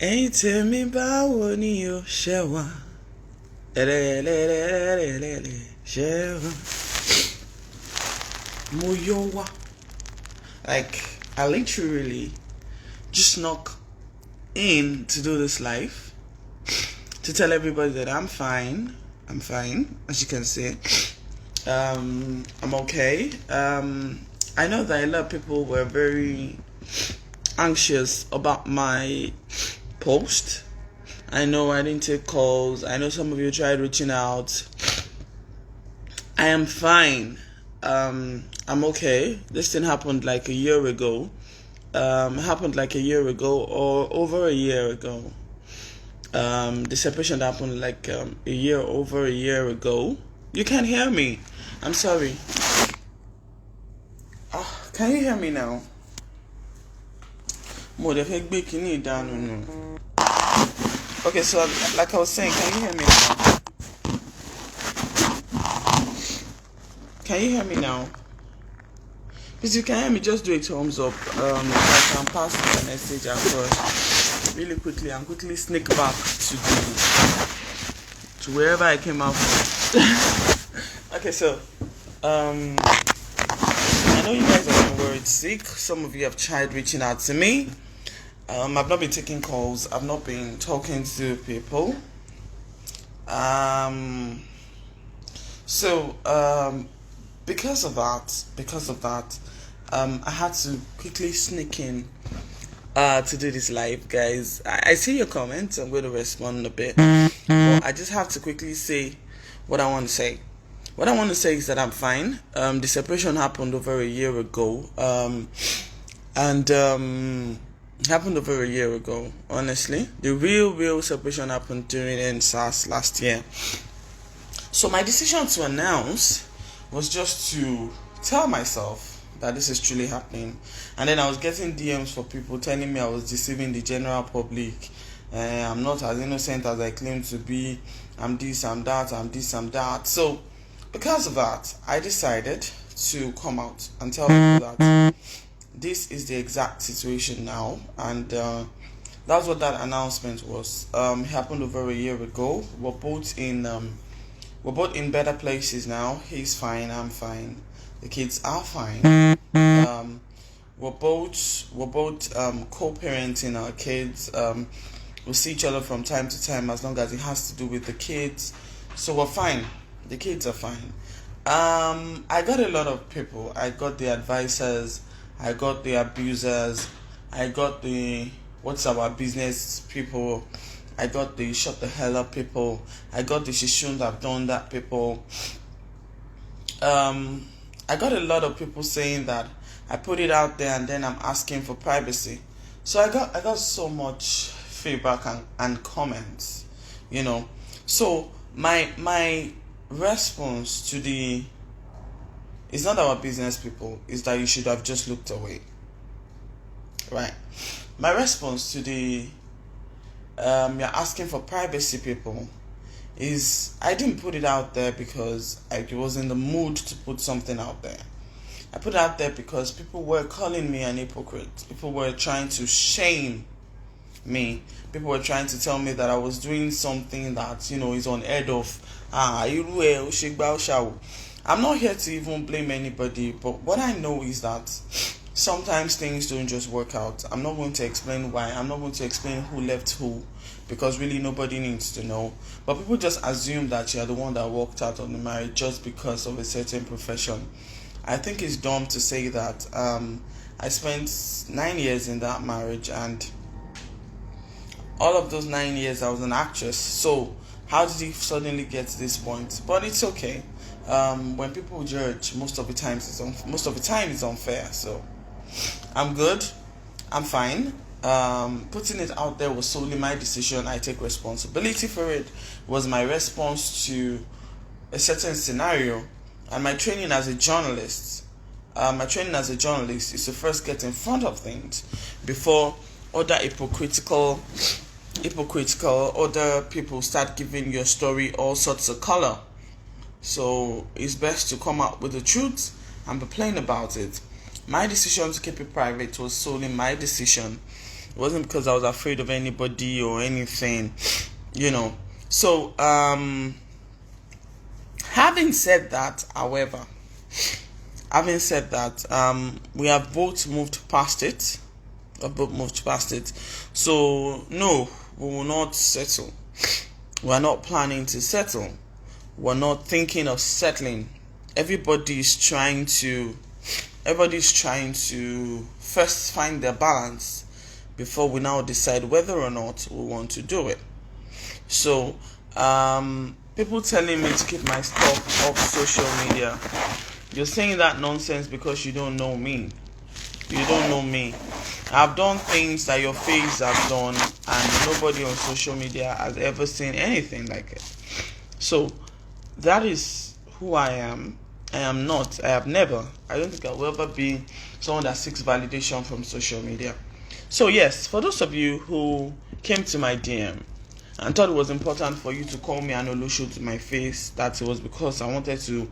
Ẹ̀yin tèmi báwo ni o ṣe wà? Ṣe wà? Mo yọ wá. Like, I literally just knock in to do this live to tell everybody that I'm fine. I'm fine, as you can see. I'm okay. I know that a lot of people were very anxious about my post. I know I didn't take calls. I know some of you tried reaching out. I am fine. I'm okay. This thing happened like a year ago. Happened like a year ago or over a year ago. The separation happened like over a year ago. You can't hear me. I'm sorry. Can you hear me now? Okay, so like I was saying, can you hear me now? Can you hear me now? If you can hear me, just do a thumbs up. I can pass the message across really quickly and quickly sneak back to wherever I came out from. Okay, so I know you guys are worried sick. Some of you have tried reaching out to me. I've not been taking calls. I've not been talking to people. Because of that, I had to quickly sneak in to do this live, guys. I see your comments. I'm going to respond a bit, but I just have to quickly say what I want to say. What I want to say is that I'm fine. The separation happened over a year ago, happened over a year ago. Honestly, the real separation happened during NSAS last year. So my decision to announce was just to tell myself that this is truly happening. And then I was getting DMs for people telling me I was deceiving the general public. I'm not as innocent as I claim to be. I'm this, I'm that, I'm this, I'm that. So because of that, I decided to come out and tell people that this is the exact situation now. And that's what that announcement was. It happened over a year ago. We're both in better places now. He's fine, I'm fine. The kids are fine. We're both co-parenting our kids. We see each other from time to time as long as it has to do with the kids. So we're fine. The kids are fine. I got a lot of people. I got the advisors. I got the abusers. I got the what's our business people. I got the shut the hell up people. I got the she shouldn't have done that people. I got a lot of people saying that I put it out there and then I'm asking for privacy. So I got so much feedback and comments, So my response to it's not our business people, is that you should have just looked away. Right. My response to you're asking for privacy people is I didn't put it out there because I was in the mood to put something out there. I put it out there because people were calling me an hypocrite. People were trying to shame me. People were trying to tell me that I was doing something that, is unheard of. I'm not here to even blame anybody, but what I know is that sometimes things don't just work out. I'm not going to explain why. I'm not going to explain who left who, because really nobody needs to know. But people just assume that you're the one that walked out on the marriage just because of a certain profession. I think it's dumb to say that. I spent 9 years in that marriage, and all of those 9 years I was an actress. So how did he suddenly get to this point? But it's okay. When people judge, most of the time it's unfair. So I'm good. I'm fine. Putting it out there was solely my decision. I take responsibility for it. It was my response to a certain scenario. And my training as a journalist is to first get in front of things before other hypocritical other people start giving your story all sorts of color. So it's best to come out with the truth and be plain about it. My decision to keep it private was solely my decision. It wasn't because I was afraid of anybody or anything, So, having said that, however, we have both moved past it. So, no, we will not settle. We're not planning to settle. We're not thinking of settling. Everybody's trying to first find their balance before we now decide whether or not we want to do it. So, people telling me to keep my stuff off social media. You're saying that nonsense because you don't know me. You don't know me. I've done things that your face has done, and nobody on social media has ever seen anything like it. So, that is who I am. I am not. I don't think I will ever be someone that seeks validation from social media. So yes, for those of you who came to my DM and thought it was important for you to call me an Olusho to my face, that it was because I wanted to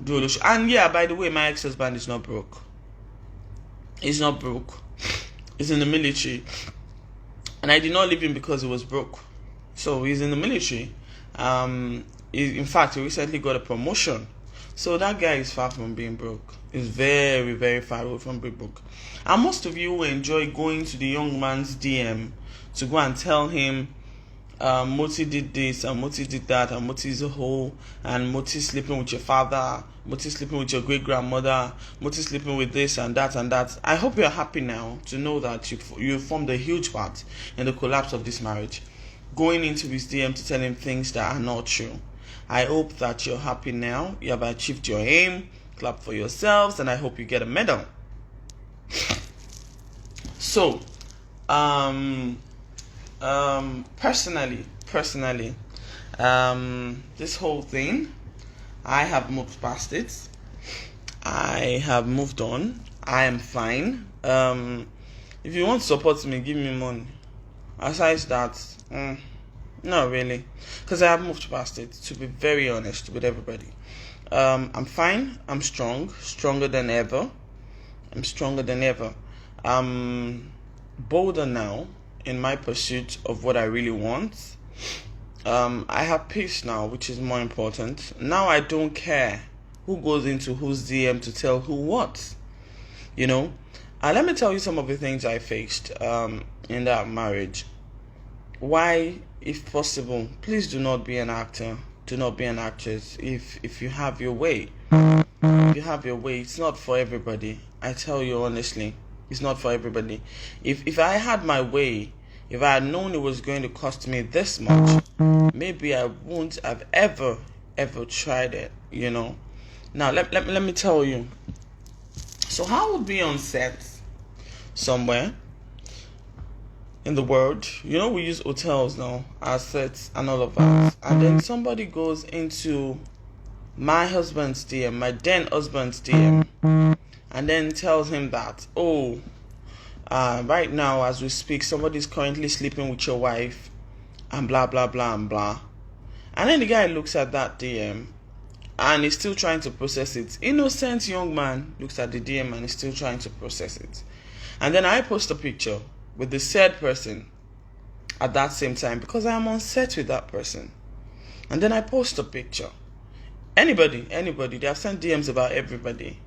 do Olusho. And yeah, by the way, my ex-husband is not broke. He's not broke. He's in the military. And I did not leave him because he was broke. So he's in the military. In fact, he recently got a promotion. So that guy is far from being broke. He's very, very far away from being broke. And most of you will enjoy going to the young man's DM to go and tell him, Moti did this, and Moti did that, and Moti is a hoe, and Moti sleeping with your father, Moti sleeping with your great-grandmother, Moti sleeping with this and that and that. I hope you're happy now to know that you formed a huge part in the collapse of this marriage. Going into his DM to tell him things that are not true. I hope that you're happy now. You have achieved your aim. Clap for yourselves, and I hope you get a medal. So, personally, this whole thing, I have moved past it. I have moved on. I am fine. If you want to support me, give me money. Aside that, not really, because I have moved past it, to be very honest with everybody. I'm fine. I'm stronger than ever. I'm bolder now in my pursuit of what I really want. I have peace now, which is more important. Now I don't care who goes into whose DM to tell who what. Let me tell you some of the things I faced in that marriage. Why, if possible, please do not be an actor. Do not be an actress. If you have your way, it's not for everybody. I tell you honestly, it's not for everybody. If I had my way, if I had known it was going to cost me this much, maybe I wouldn't have ever tried it. Now let me tell you. So I would be on set somewhere in the world. We use hotels now as sets and all of that. And then somebody goes into my husband's DM, my then husband's DM, and then tells him that, right now as we speak, somebody's currently sleeping with your wife, and blah blah blah and blah. And then the guy looks at that DM and he's still trying to process it. Innocent young man looks at the DM and is still trying to process it. And then I post a picture with the said person at that same time because I am on set with that person. And then I post a picture. Anybody, they have sent DMs about everybody,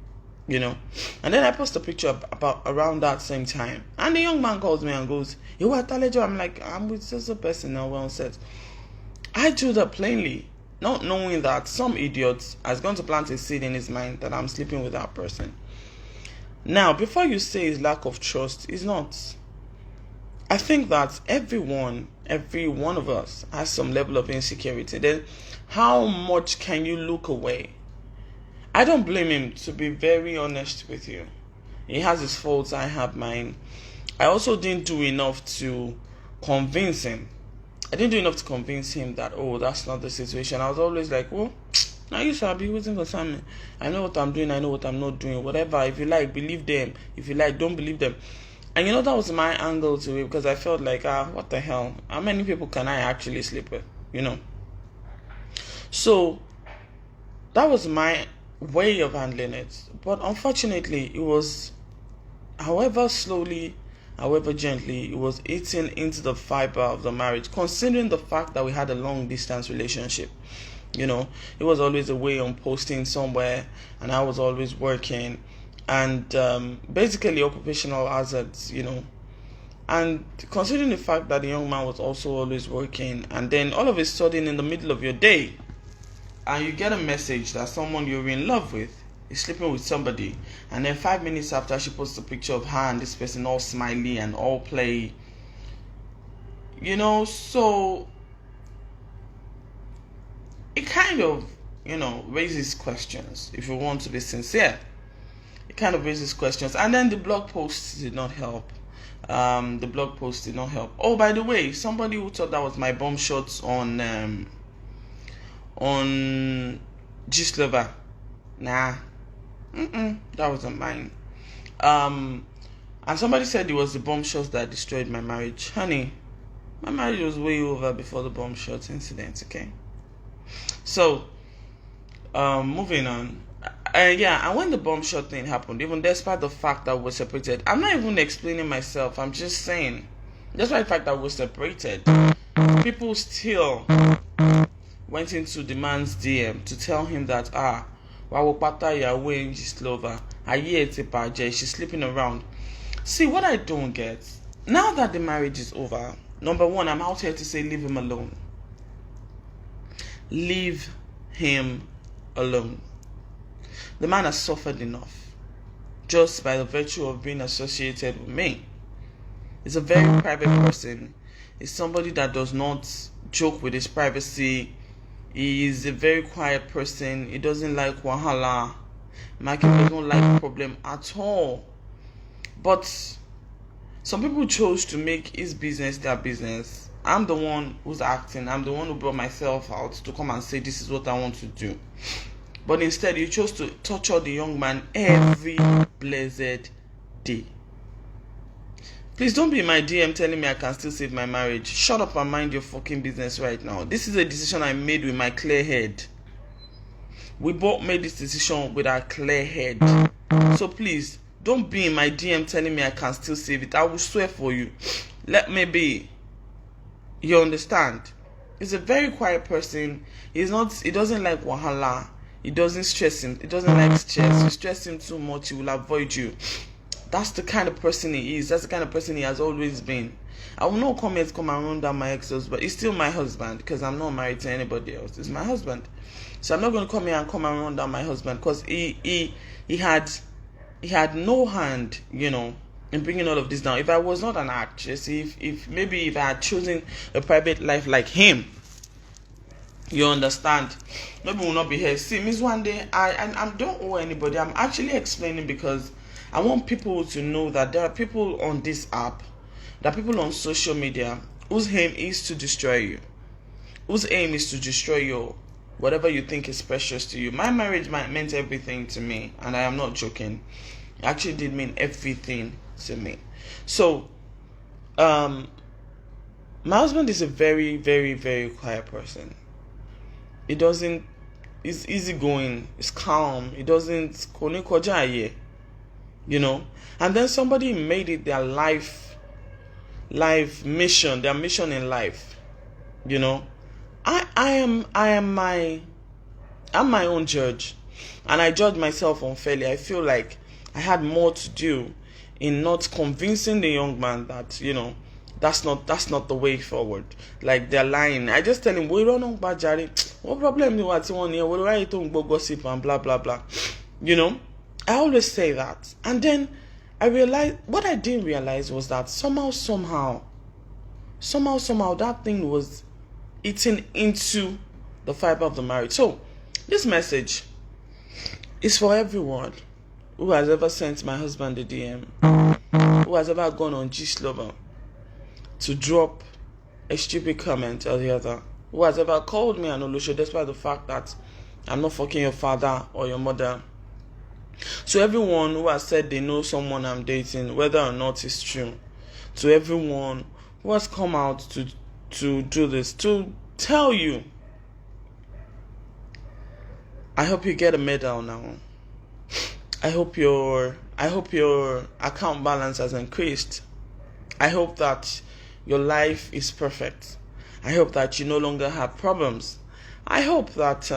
And then I post a picture about around that same time. And the young man calls me and goes, "You are Talejo?" I'm like, "I'm with just a person now, we're on set." I do that plainly, not knowing that some idiot has gone to plant a seed in his mind that I'm sleeping with that person. Now, before you say it's lack of trust, it's not. I think that every one of us has some level of insecurity. Then how much can you look away? I don't blame him, to be very honest with you. He has his faults, I have mine. I also didn't do enough to convince him. I didn't do enough to convince him that, that's not the situation. I was always like, now you shall be waiting for something. I know what I'm doing, I know what I'm not doing. Whatever, if you like, believe them. If you like, don't believe them. And that was my angle to it, because I felt like, what the hell? How many people can I actually sleep with? So, that was my way of handling it. But unfortunately, it was, however slowly however gently, it was eating into the fiber of the marriage, considering the fact that we had a long distance relationship. He was always away on posting somewhere, and I was always working, and basically occupational hazards, And considering the fact that the young man was also always working, and then all of a sudden in the middle of your day, and you get a message that someone you're in love with is sleeping with somebody, and then 5 minutes after she posts a picture of her and this person all smiley and all play, so it kind of, raises questions. If you want to be sincere, it kind of raises questions. And then the blog post did not help. Oh, by the way, somebody who thought that was my bomb shots on G-Slover, nah, that wasn't mine. And somebody said it was the bomb shots that destroyed my marriage. Honey, my marriage was way over before the bomb shots incident. Okay, so moving on. And when the bomb shot thing happened, even despite the fact that we were separated, I'm not even explaining myself, I'm just saying, despite the fact that we were separated, people still went into the man's DM to tell him that she's sleeping around. See, what I don't get, now that the marriage is over, number one, I'm out here to say leave him alone. Leave him alone. The man has suffered enough just by the virtue of being associated with me. He's a very private person. He's somebody that does not joke with his privacy. He is a very quiet person. He doesn't like wahala. Michael doesn't like problem at all. But some people chose to make his business their business. I'm the one who's acting. I'm the one who brought myself out to come and say this is what I want to do. But instead, you chose to torture the young man every blessed day. Please don't be in my DM telling me I can still save my marriage. Shut up and mind your fucking business right now. This is a decision I made with my clear head. We both made this decision with our clear head. So please, don't be in my DM telling me I can still save it. I will swear for you. Let me be. You understand? He's a very quiet person. He doesn't like wahala. It doesn't stress him. It doesn't like stress. You stress him too much, he will avoid you. That's the kind of person he is. That's the kind of person he has always been. I will not come and run down my ex-husband. He's still my husband because I'm not married to anybody else. He's my husband. So I'm not going to come here and run down my husband because he had no hand, in bringing all of this down. If I was not an actress, if I had chosen a private life like him, you understand, maybe we'll not be here. See, Miss One Day, I don't owe anybody. I'm actually explaining because I want people to know that there are people on this app, there are people on social media whose aim is to destroy you, whose aim is to destroy your whatever you think is precious to you. My marriage meant everything to me, and I am not joking. It actually did mean everything to me. So, my husband is a very, very, very quiet person. He's easygoing, he's calm, he doesn't, and then somebody made it their life mission, their mission in life, I'm my own judge, and I judge myself unfairly. I feel like I had more to do in not convincing the young man that, that's not the way forward. Like, they're lying. I just tell him, we don't know about Jari. What problem do you want here? What do I do gossip and blah blah blah? I always say that. And then I realized what I didn't realize was that somehow that thing was eating into the fiber of the marriage. So this message is for everyone who has ever sent my husband a DM, who has ever gone on G-Slover to drop a stupid comment or the other, who has ever called me an Olusho despite the fact that I'm not fucking your father or your mother. So everyone who has said they know someone I'm dating, whether or not it's true, to everyone who has come out to do this, to tell you, I hope you get a medal now. I hope your account balance has increased. I hope that your life is perfect. I hope that you no longer have problems. I hope that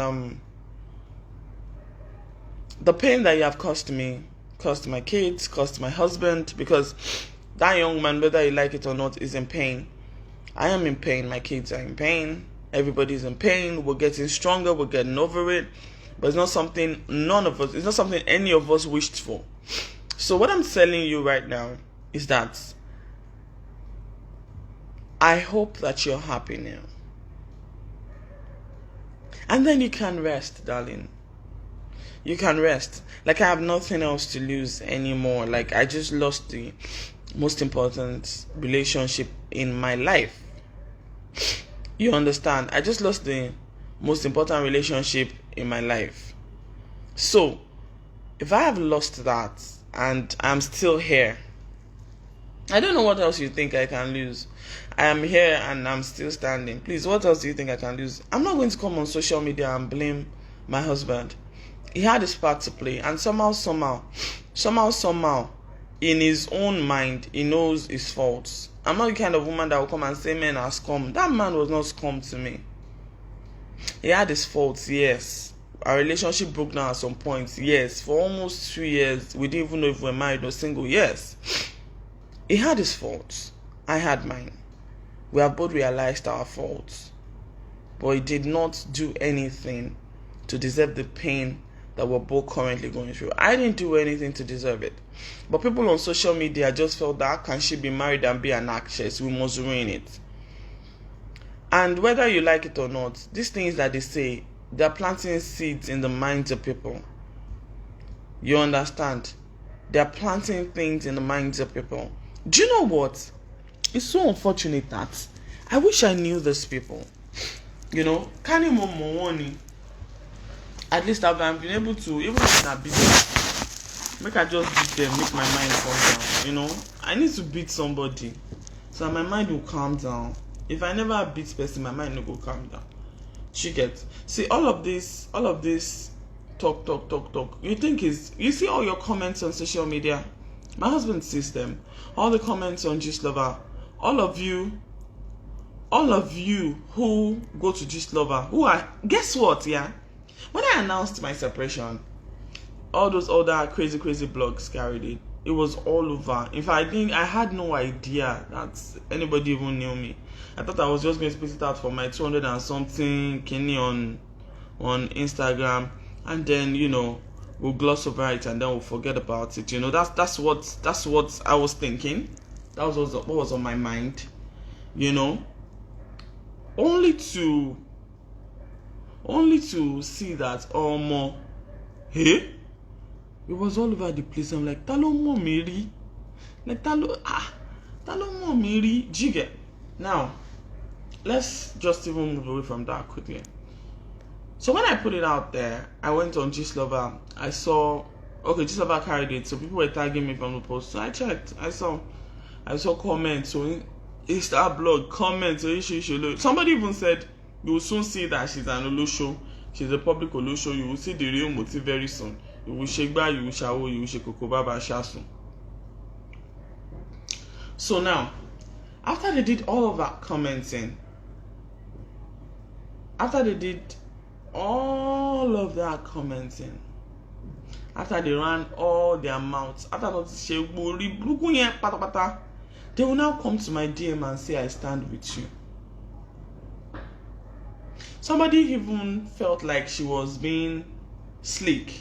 the pain that you have caused me, caused my kids, caused my husband, because that young man, whether you like it or not, is in pain. I am in pain. My kids are in pain. Everybody's in pain. We're getting stronger. We're getting over it. But it's not something it's not something any of us wished for. So what I'm telling you right now is that I hope that you're happy now. And then you can rest, darling. You can rest. Like, I have nothing else to lose anymore. Like, I just lost the most important relationship in my life. You understand? I just lost the most important relationship in my life. So, if I have lost that and I'm still here, I don't know what else you think I can lose. I am here and I'm still standing. Please, what else do you think I can lose? I'm not going to come on social media and blame my husband. He had his part to play, and somehow, in his own mind, he knows his faults. I'm not the kind of woman that will come and say men are scum. That man was not scum to me. He had his faults, yes. Our relationship broke down at some point, yes. For almost 2 years, we didn't even know if we were married or single, yes. He had his faults. I had mine. We have both realized our faults. But he did not do anything to deserve the pain that we're both currently going through. I didn't do anything to deserve it. But people on social media just felt that, how can she be married and be an actress? We must ruin it. And whether you like it or not, these things that they say, they're planting seeds in the minds of people. You understand? They're planting things in the minds of people. Do you know what? It's so unfortunate that I wish I knew these people. You know, can you more money? At least I've been able to, even if I beat them, make I just beat them, make my mind calm down. You know, I need to beat somebody so my mind will calm down. If I never beat person, my mind will calm down. She gets. See, all of this talk. You see all your comments on social media? My husband sees them. All the comments on Gist Lover. All of you who go to Gist Lover, guess what, yeah? When I announced my separation, all those other crazy blogs carried it. It was all over. In fact, I had no idea that anybody even knew me. I thought I was just going to put it out for my 200 and something Kenny on Instagram, and then, you know, we'll gloss over it and then we'll forget about it. You know, that's what I was thinking. That was what was on my mind. You know, only to see that hey, it was all over the place. I'm like, talo mo miri, like talo mo miri, jige. Now, let's just even move away from that quickly. So when I put it out there, I went on Gist Lover. I saw, Gist Lover carried it, so people were tagging me from the post. So I checked. I saw comments. So Insta blog comments. So somebody even said, you will soon see that she's an Olusho. She's a public Olusho. You will see the real motive very soon. You will shake back, you will shower, you will shake Kokobaba Shasun. So now, after they did all of that commenting, after they ran all their mouths, they will now come to my DM and say, I stand with you. Somebody even felt like she was being slick.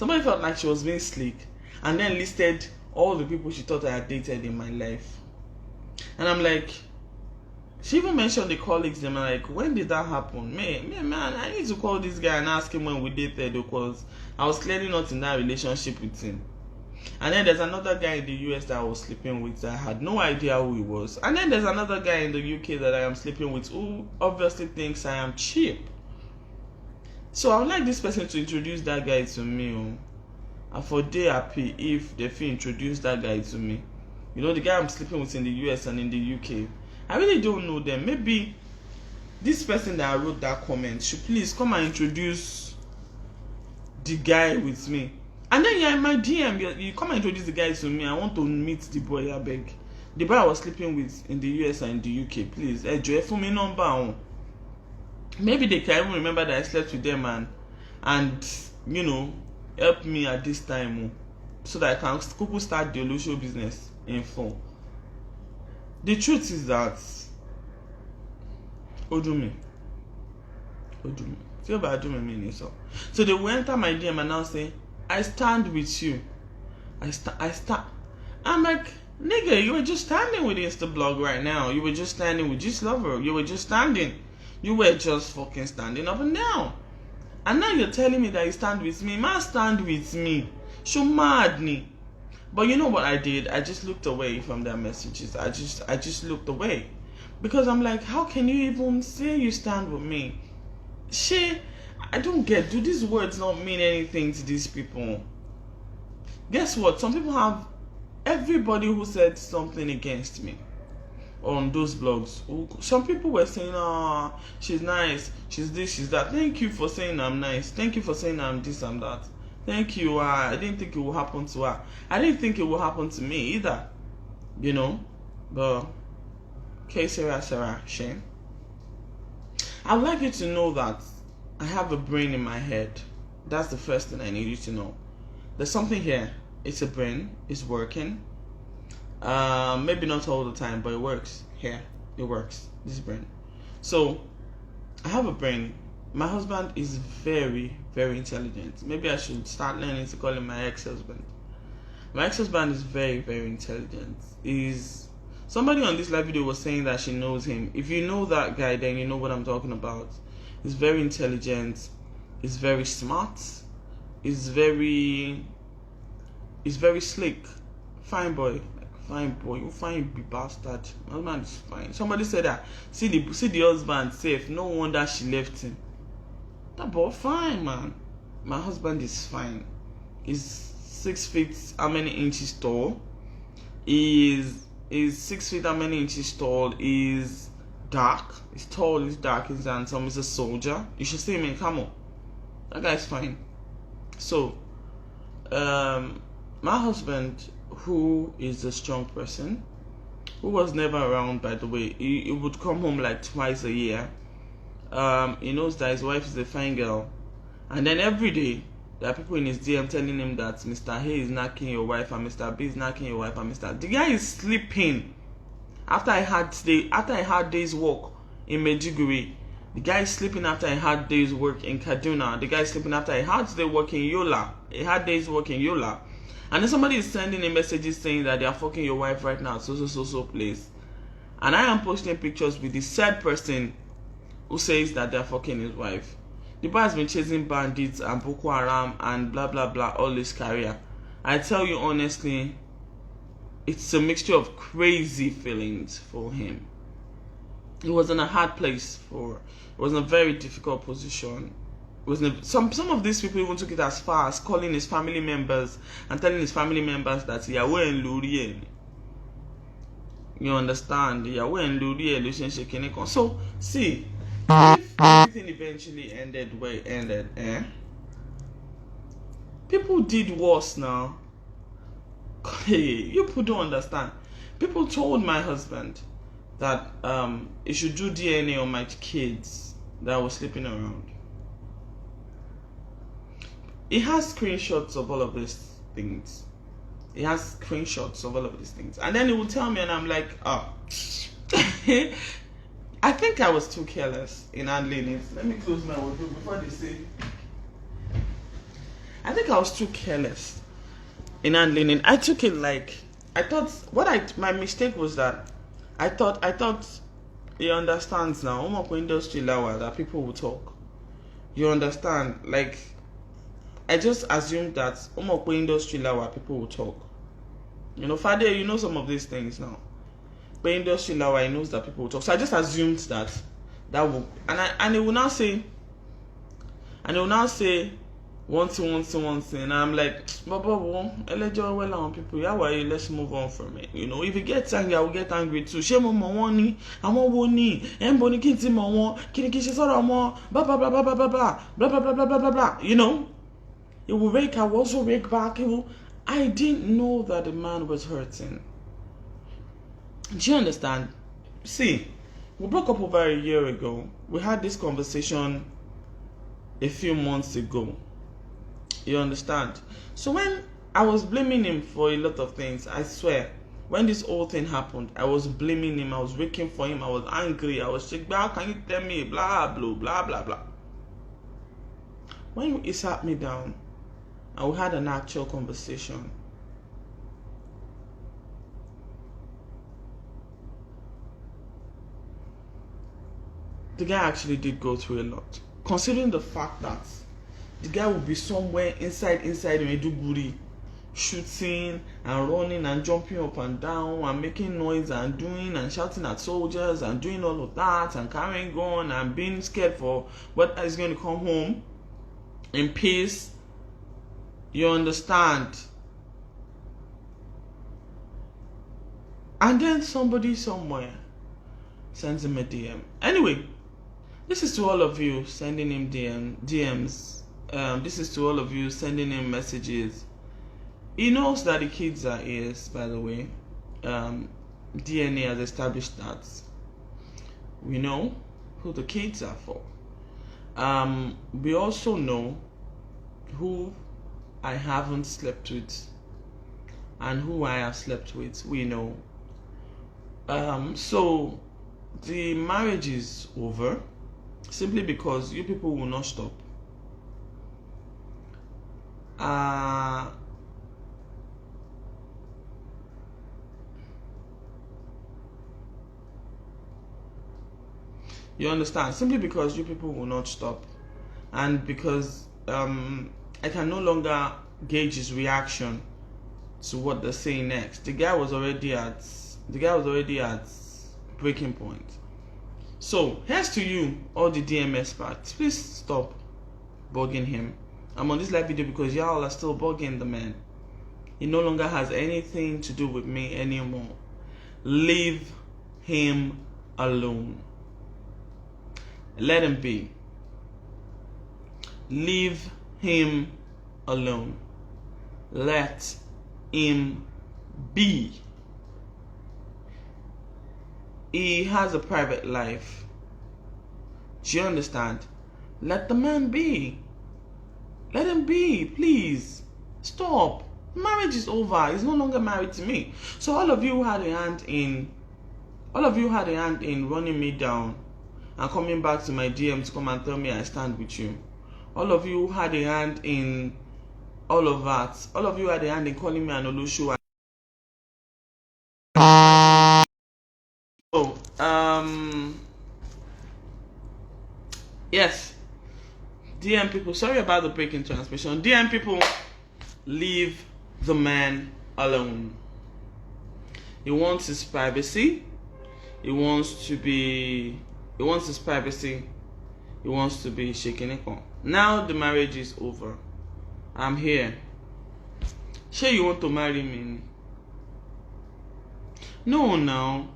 And then listed all the people she thought I had dated in my life. And I'm like, she even mentioned the colleagues. Them like, when did that happen? Man, I need to call this guy and ask him when we dated, because I was clearly not in that relationship with him. And then there's another guy in the US that I was sleeping with that I had no idea who he was. And then there's another guy in the UK that I am sleeping with who obviously thinks I am cheap. So I would like this person to introduce that guy to me. And for day happy if they feel introduce that guy to me. You know, the guy I'm sleeping with in the US and in the UK. I really don't know them. Maybe this person that I wrote that comment should please come and introduce the guy with me. And then you're in my DM, you come and introduce the guy to me. I want to meet the boy, I beg. The boy I was sleeping with in the US and in the UK, please. Joy for me number. Maybe they can even remember that I slept with them and you know, help me at this time so that I can start the Olusho business in full. The truth is that Odumi. See about Odumi meaning so. So they will enter my DM and now say, I stand with you. I stand. I'm like, nigga, you were just standing with Instablog right now. You were just standing with Gist Lover. You were just standing. You were just fucking standing up and down. And now you're telling me that you stand with me. Man, stand with me. Show mad me. But you know what I did? I just looked away from their messages. I just looked away. Because I'm like, how can you even say you stand with me? Shit, I don't get. Do these words not mean anything to these people? Guess what? Some people have everybody who said something against me on those blogs. Some people were saying, she's nice, she's this, she's that. Thank you for saying I'm nice. Thank you for saying I'm this, I'm that. Thank you. I didn't think it would happen to her. I didn't think it would happen to me either. You know? But, okay, Sarah, Shane. I'd like you to know that I have a brain in my head. That's the first thing I need you to know. There's something here. It's a brain. It's working. Maybe not all the time, but it works. Here, it works. This brain. So, I have a brain. My husband is very, very intelligent. Maybe I should start learning to call him my ex-husband. My ex-husband is very, very intelligent. Somebody on this live video was saying that she knows him. If you know that guy, then you know what I'm talking about. He's very intelligent. He's very smart. He's very slick. Fine boy. Fine boy. You fine bastard. My husband is fine. Somebody said that. See the husband safe. No wonder she left him. That boy fine, man. My husband is fine. He's 6 feet how many inches tall. Is 6 feet how many inches tall. Is dark. He's tall, he's dark, he's handsome, he's a soldier. You should see him in camo. That guy's fine. So my husband, who is a strong person, who was never around, by the way, he would come home like twice a year. He knows that his wife is a fine girl, and then every day there are people in his DM telling him that Mr. A is knocking your wife and Mr. B is knocking your wife and Mr. The guy is sleeping. After I had days work in Medjugorje, the guy is sleeping after I had days work in Kaduna. The guy is sleeping after I had days work in Yola. He had days work in Yola. And then somebody is sending him messages saying that they are fucking your wife right now, so place. And I am posting pictures with the said person who says that they are fucking his wife. The boy has been chasing bandits and Boko Haram and blah blah blah all his career. I tell you honestly, it's a mixture of crazy feelings for him. He was in a hard place it was in a very difficult position. Some of these people even took it as far as calling his family members and telling his family members that Yahweh and Lurien. You understand? Yahweh and Lurien. So see, if everything eventually ended where it ended, people did worse now. Hey, you people don't understand. People told my husband that he should do DNA on my kids that were sleeping around. He has screenshots of all of these things. And then he will tell me, and I'm like, oh. I think I was too careless in handling it. Let me close my wardrobe before they say. I think I was too careless in handling it. I took it like, I thought, my mistake was that I thought he understands now. Industry lawa that people will talk. You understand? Like, I just assumed that industry lawa people will talk. You know, Fade, you know some of these things now. But industry lawa, he knows that people will talk. So I just assumed that will, and he will now say, one thing, and I'm like, Baba, people, yeah, why let's move on from it. You know, if he gets angry, I will get angry too. She mo woni, amo woni, emboni kinti mo won, kini kishi soro mo, blah blah blah blah blah blah blah blah blah blah blah blah blah blah. You know, He will rake, I will also rake back. I didn't know that the man was hurting. Do you understand? See, we broke up over a year ago. We had this conversation a few months ago. You understand? So when I was blaming him for a lot of things, I swear, when this whole thing happened, I was blaming him, I was waking for him, I was angry, I was saying, how can you tell me, blah, blah, blah, blah, blah. When he sat me down and we had an actual conversation, the guy actually did go through a lot. Considering the fact that the guy would be somewhere inside Maiduguri, shooting and running and jumping up and down and making noise and doing and shouting at soldiers and doing all of that and carrying gun and being scared for whether he's going to come home in peace. You understand? And then somebody somewhere sends him a DM. Anyway, this is to all of you sending him DMs. This is to all of you sending him messages. He knows that the kids are his, by the way. DNA has established that. We know who the kids are for. We also know who I haven't slept with and who I have slept with. We know. So the marriage is over simply because you people will not stop. You understand? Simply because you people will not stop, and because I can no longer gauge his reaction to what they're saying next. The guy was already at breaking point. So here's to you, all the DM experts. Please stop bugging him. I'm on this live video because y'all are still bugging the man. He no longer has anything to do with me anymore. Leave him alone. Let him be. Leave him alone. Let him be. He has a private life. Do you understand? Let the man be. Let him be, please. Stop. Marriage is over. He's no longer married to me. So all of you had a hand in running me down and coming back to my DM to come and tell me I stand with you. All of you had a hand in all of that. All of you had a hand in calling me an Olushu. Yes. DM people, sorry about the break in transmission. DM people, leave the man alone. He wants his privacy. He wants his privacy. He wants to be shaking it on. Now the marriage is over. I'm here. Sure you want to marry me? No, now.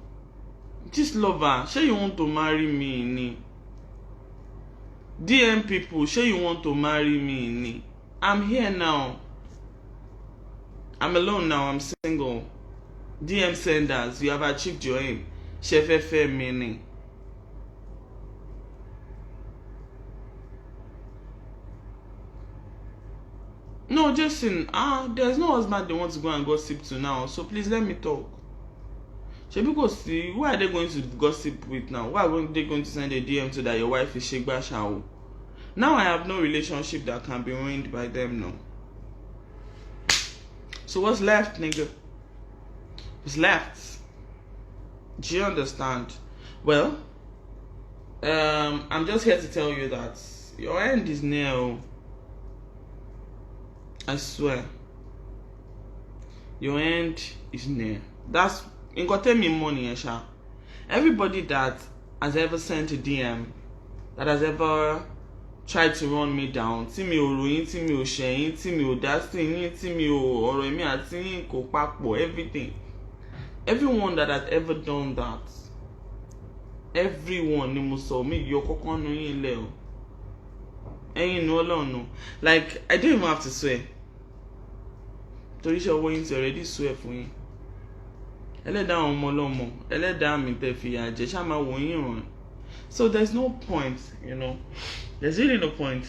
Just lover. Sure you want to marry me? DM people, sure you want to marry me? I'm here now. I'm alone now. I'm single. DM senders, you have achieved your aim. Shefefe meaning. No, Jason. There's no husband they want to go and gossip to now. So please let me talk. Because see, who are they going to gossip with now? Why are they going to send a DM to that your wife is Shegba Shao? Now I have no relationship that can be ruined by them now. So what's left, nigga? What's left? Do you understand? Well, I'm just here to tell you that your end is near. I swear. Your end is near. That's in got me money, Esha. Everybody that has ever sent a DM, that has ever tried to run me down, tí mi ò ròyìn, tí mi ò ṣẹ̀yìn, tí mi ò dá sí yín, tí mi ò ọ̀rọ̀ èmi àti yín kò papọ̀, everything. Everyone that has ever done that, everyone ni mo sọ mi yọ kọ́kọ́ nu yín lẹ̀ o. And you know, no. Like, I don't even have to swear. Torisha Wayne's already swear for you. Ẹlẹ́dàá ọmọ ọlọ́mọ, ẹlẹ́dàá mi tẹ́ fi àjẹ́ ṣá máa wò yín ràn. So there's no point, you know. There's really no point.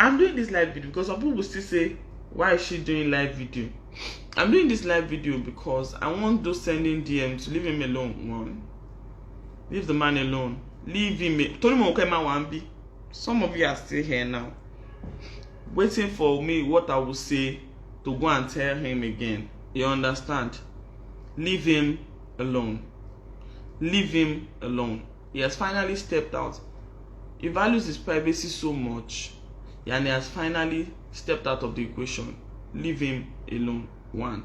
I'm doing this live video because some people will still say, why is she doing live video? I'm doing this live video because I want those sending DM to leave him alone. One, leave the man alone. Leave him. Some of you are still here now, waiting for me what I will say to go and tell him again. You understand? Leave him alone. Leave him alone. He has finally stepped out. He values his privacy so much, and he has finally stepped out of the equation. Leave him alone. One.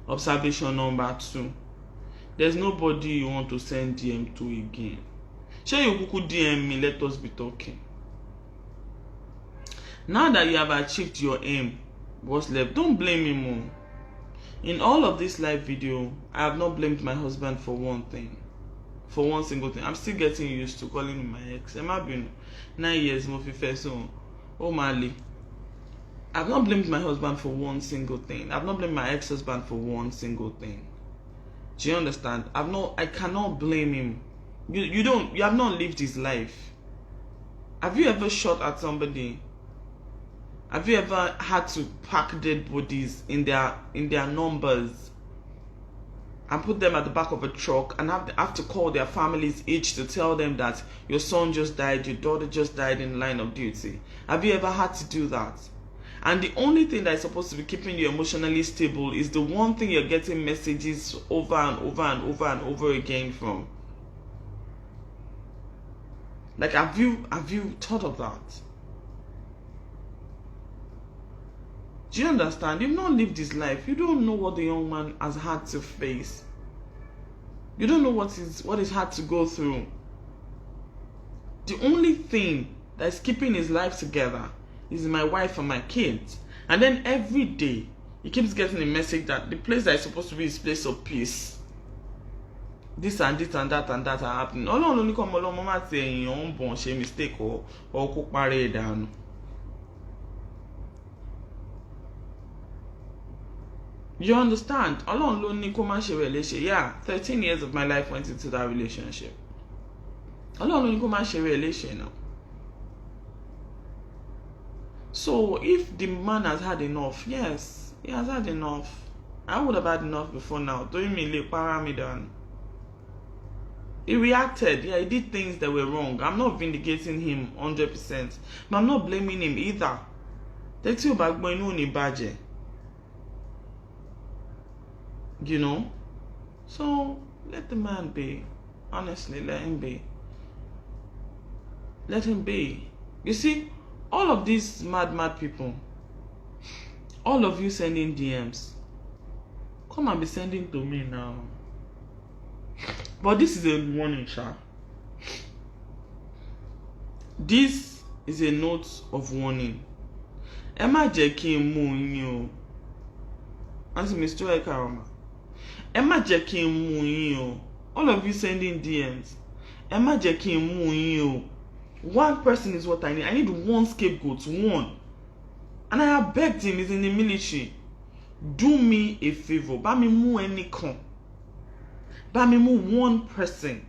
Observation number 2. There's nobody you want to send DM to again. Share you could DM me, let us be talking. Now that you have achieved your aim, what's left? Don't blame me more. In all of this live video, I have not blamed my husband for one thing. For one single thing. I'm still getting used to calling him my ex. It might be 9 years more so. Oh Mali. I've not blamed my husband for one single thing. I've not blamed my ex-husband for one single thing. Do you understand? I cannot blame him. You have not lived his life. Have you ever shot at somebody? Have you ever had to pack dead bodies in their numbers and put them at the back of a truck and have to call their families each to tell them that your son just died, your daughter just died in the line of duty? Have you ever had to do that? And the only thing that is supposed to be keeping you emotionally stable is the one thing you're getting messages over and over and over and over again from. Like, have you thought of that? Do you understand? You've not lived his life. You don't know what the young man has had to face. You don't know what he's had to go through. The only thing that is keeping his life together is my wife and my kids. And then every day, he keeps getting a message that the place that is supposed to be his place of peace, this and this and that are happening. Only come along, mama say your own born she mistake or cook marry down. You understand? Yeah, 13 years of my life went into that relationship. So if the man has had enough, yes, he has had enough. I would have had enough before now. Don't me para me down. He reacted. Yeah, he did things that were wrong. I'm not vindicating him 100%, but I'm not blaming him either. Take you back when you need budget. You know? So let the man be. Honestly, let him be. Let him be. You see, all of these mad people, all of you sending DMs, come and be sending to me now. But this is a warning, Sha. This is a note of warning. Emma Jekin Munyo. Answer Mr. Karama. Emma Jekin Munyo. All of you sending DMs. Emma Jekin Munyo. One person is what I need. I need one scapegoat, one. And I have begged him, he's in the military. Do me a favor. Buy me more any con. Buy me more one person.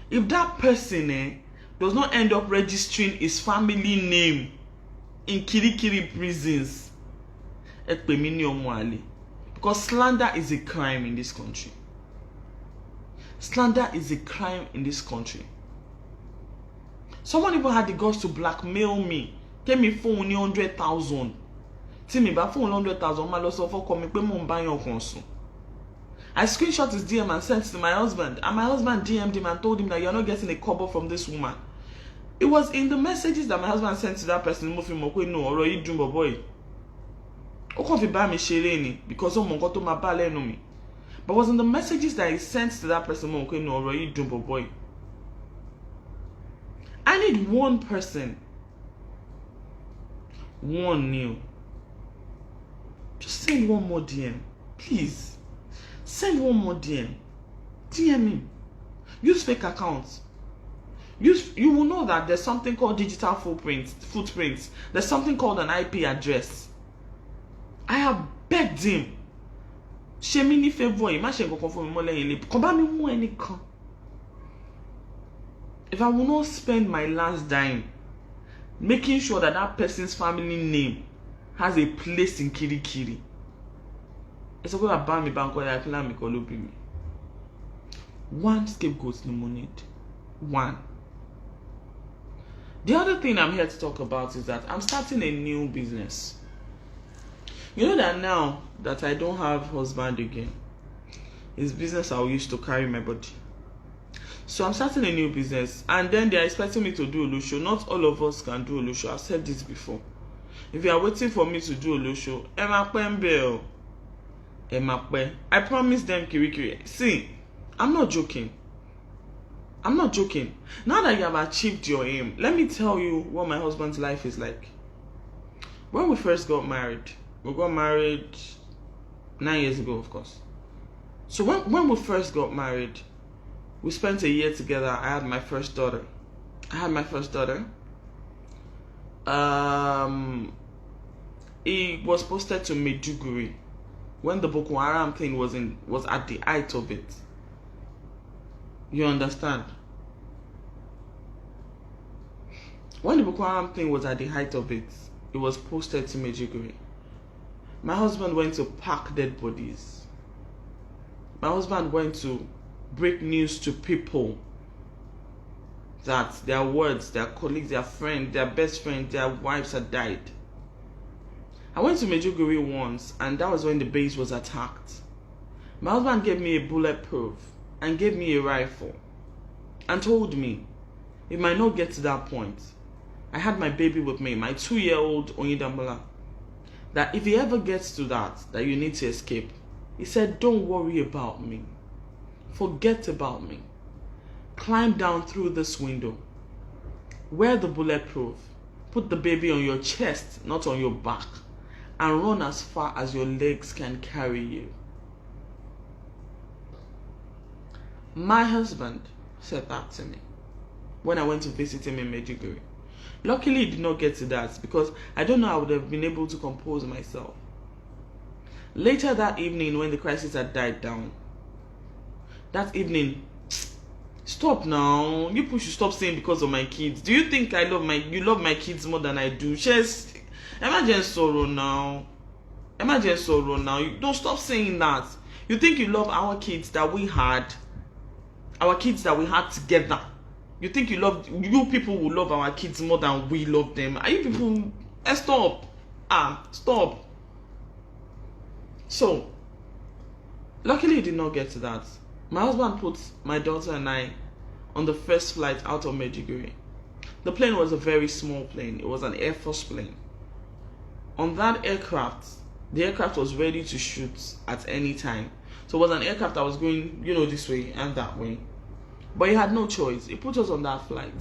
If that person does not end up registering his family name in Kirikiri prisons, because slander is a crime in this country. Slander is a crime in this country. Someone even had the guts to blackmail me. Get me phone 100,000. See me back phone 100,000. My loss of coming pay mo buy your console. I screenshot his DM and sent it to my husband. And my husband DM'd him and told him that you're not getting a kobo from this woman. It was in the messages that my husband sent to that person. No, or you dream boy. O can't fi buy me shere because of mongo to my bale no me. But it was in the messages that he sent to that person. No, or you dream boy. I need one person. One new. Just send one more DM. Please. Send one more DM. DM him. Use fake accounts. You will know that there's something called digital footprints. There's something called an IP address. I have begged him. Ṣe mí ní favor, má ṣe nǹkan kan fún mi mọ́ lẹ́yìn ilé. Kàn bá mi mú ẹnìkan. If I will not spend my last dime making sure that that person's family name has a place in Kirikiri, it's a good about me bank where I plan me call me. One scapegoat ni mo need. One. The other thing I'm here to talk about is that I'm starting a new business. You know that now that I don't have husband again, it's business I used to carry my body. So I'm starting a new business, and then they're expecting me to do Olusho. Not all of us can do Olusho. I've said this before. If you are waiting for me to do Olusho, I promise them Kirikiri. See, I'm not joking. I'm not joking. Now that you have achieved your aim, let me tell you what my husband's life is like. When we first got married, we got married 9 years ago, of course. So when we first got married, we spent a year together. I had my first daughter. It was posted to Maiduguri when the Boko Haram thing was at the height of it. You understand? When the Boko Haram thing was at the height of it, it was posted to Maiduguri. My husband went to pack dead bodies. My husband went to break news to people that their words, their colleagues, their friends, their best friends, their wives had died. I went to Maiduguri once, and that was when the base was attacked. My husband gave me a bulletproof and gave me a rifle and told me it might not get to that point. I had my baby with me, my 2-year-old Onyidamola, that if he ever gets to that you need to escape, he said, don't worry about me. Forget about me. Climb down through this window. Wear the bulletproof. Put the baby on your chest, not on your back, and run as far as your legs can carry you. My husband said that to me when I went to visit him in Maiduguri. Luckily, he did not get to that because I don't know I would have been able to compose myself. Later that evening, when the crisis had died down, that evening, stop now. You people should stop saying because of my kids. Do you think you love my kids more than I do? Just imagine sorrow now. Imagine sorrow now. You don't stop saying that. You think you love our kids that we had together. You think you people will love our kids more than we love them. Are you people? Stop. Stop. So, luckily, it did not get to that. My husband put my daughter and I on the first flight out of Maiduguri. The plane was a very small plane. It was an Air Force plane. On that aircraft, the aircraft was ready to shoot at any time. So it was an aircraft that was going, this way and that way. But he had no choice. He put us on that flight.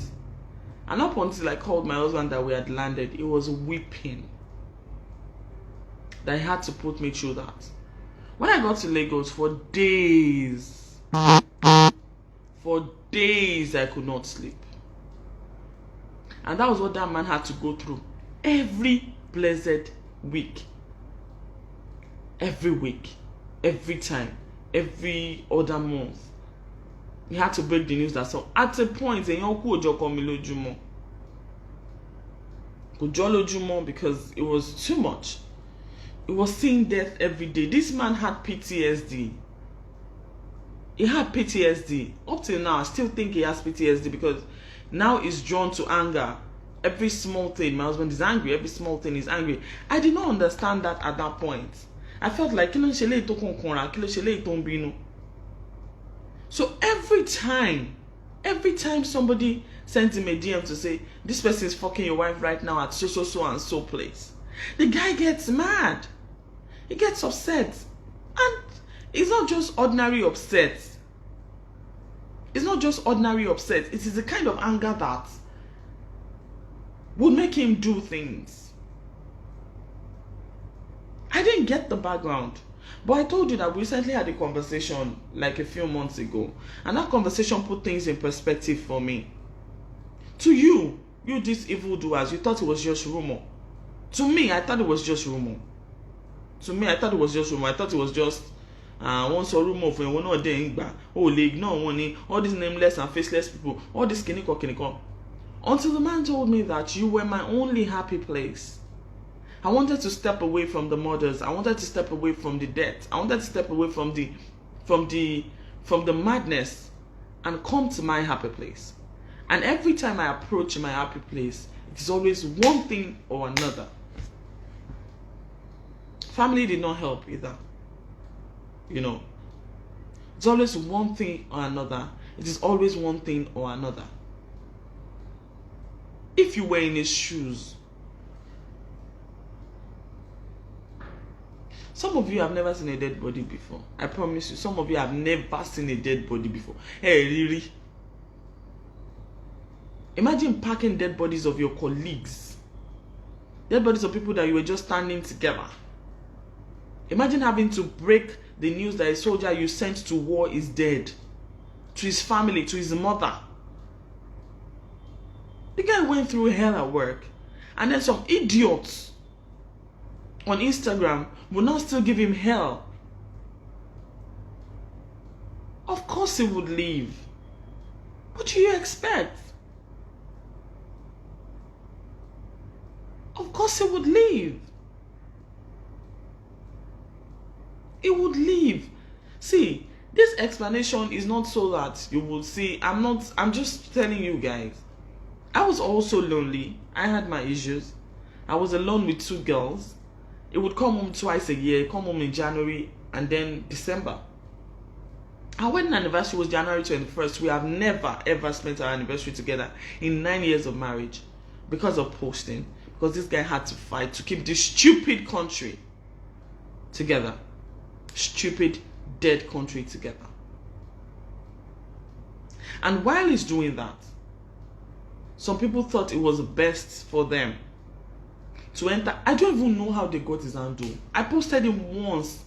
And up until I called my husband that we had landed, he was weeping that he had to put me through that. When I got to Lagos, for days I could not sleep. And that was what that man had to go through every blessed week. Every week, every time, every other month. He had to break the news that so at a point, because it was too much. It was seeing death every day. This man had PTSD. He had PTSD. Up till now, I still think he has PTSD because now he's drawn to anger. Every small thing, my husband is angry. Every small thing is angry. I did not understand that at that point. I felt like, so every time somebody sends him a DM to say, this person is fucking your wife right now at so and so place, the guy gets mad. He gets upset. And it's not just ordinary upset. It is the kind of anger that would make him do things. I didn't get the background. But I told you that we recently had a conversation like a few months ago. And that conversation put things in perspective for me. To you these evildoers, you thought it was just rumor. To me, I thought it was just rumor. I thought it was just once a rumor for one or day. Oh, they ignore one, all these nameless and faceless people, all this kiniko. Until the man told me that you were my only happy place. I wanted to step away from the murders. I wanted to step away from the death. I wanted to step away from the madness and come to my happy place. And every time I approach my happy place, it is always one thing or another. Family did not help either. It's always one thing or another. It is always one thing or another. If you were in his shoes, some of you have never seen a dead body before. I promise you, some of you have never seen a dead body before. Hey, really? Imagine packing dead bodies of your colleagues. Dead bodies of people that you were just standing together. Imagine having to break the news that a soldier you sent to war is dead. To his family, to his mother. The guy went through hell at work. And then some idiots on Instagram will not still give him hell. Of course he would leave. What do you expect? Of course he would leave. He would leave. See, this explanation is not so that you will see. I'm just telling you guys. I was also lonely. I had my issues. I was alone with 2 girls. It would come home twice a year, come home in January and then December. Our wedding anniversary was January 21st. We have never ever spent our anniversary together in 9 years of marriage because of posting. Because this guy had to fight to keep this stupid country together. Stupid, dead country together. And while he's doing that, some people thought it was best for them to enter. I don't even know how they got his handle. I posted him once,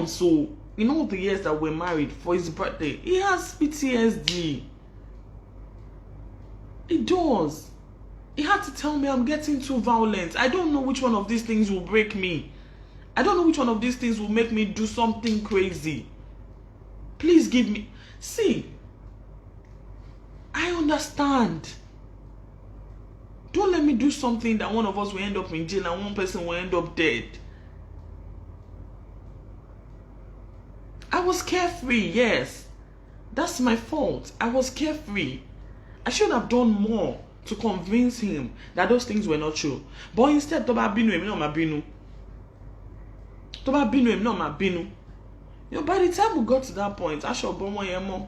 so in all the years that we're married, for his birthday. He has PTSD. He does. He had to tell me I'm getting too violent. I don't know which one of these things will break me. I don't know which one of these things will make me do something crazy. Please give me. See, I understand. Don't let me do something that one of us will end up in jail and one person will end up dead. I was carefree, yes. That's my fault. I was carefree. I should have done more to convince him that those things were not true. But instead, Toba binu emi no ma binu. Toba binu emi no ma binu. By the time we got to that point, I should omo yen mo.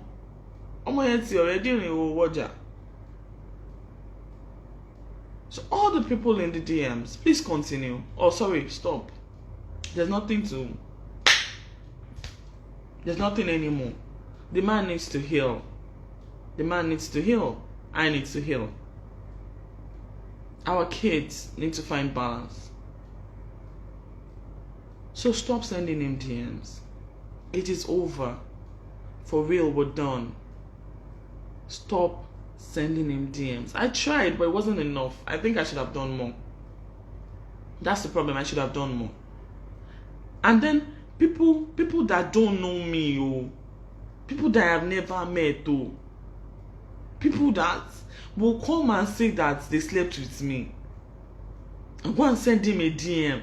Omo yen ti already rin o woja. So all the people in the DMs, please continue. Oh, sorry, stop. There's nothing anymore. The man needs to heal. The man needs to heal. I need to heal. Our kids need to find balance. So stop sending him DMs. It is over. For real, we're done. Stop sending him DMs. I tried, but it wasn't enough. I think I should have done more. That's the problem. I should have done more. And then people that don't know me, people that I have never met, people that will come and say that they slept with me, and go and send him a DM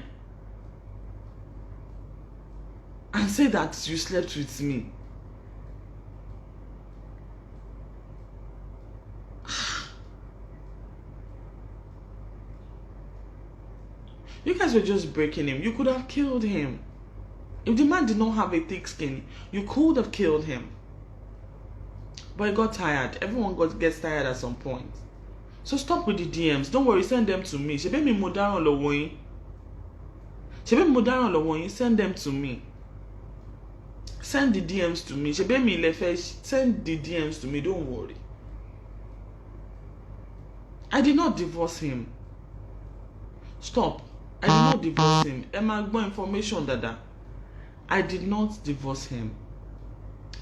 and say that you slept with me. You guys were just breaking him. You could have killed him. If the man did not have a thick skin, you could have killed him. But he got tired. Everyone gets tired at some point. So stop with the DMs. Don't worry, send them to me. Shebe mi modaran lowo yin. Send them to me. Send the DMs to me. Shebe mi lefe, send the DMs to me. Don't worry. I did not divorce him. Stop. I did not divorce him. Emma, more information, Dada. I did not divorce him.